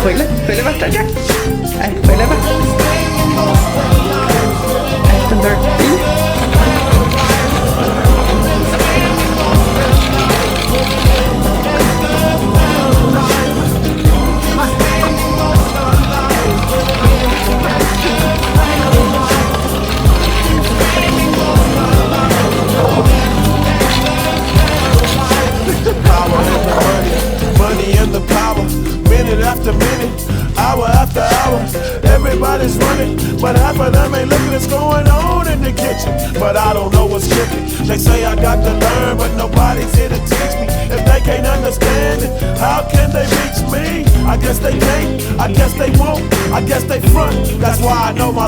Juele va hasta allá. Ahí, juele va. Ahí está Dorothy. Money and the power, minute after minute, hour after hour. Everybody's running, but half of them ain't looking what's going on in the kitchen. But I don't know what's cooking. They say I got to learn, but nobody's here to teach me. If they can't understand it, how can they reach me? I guess they can't, I guess they won't, I guess they front. That's why I know my life.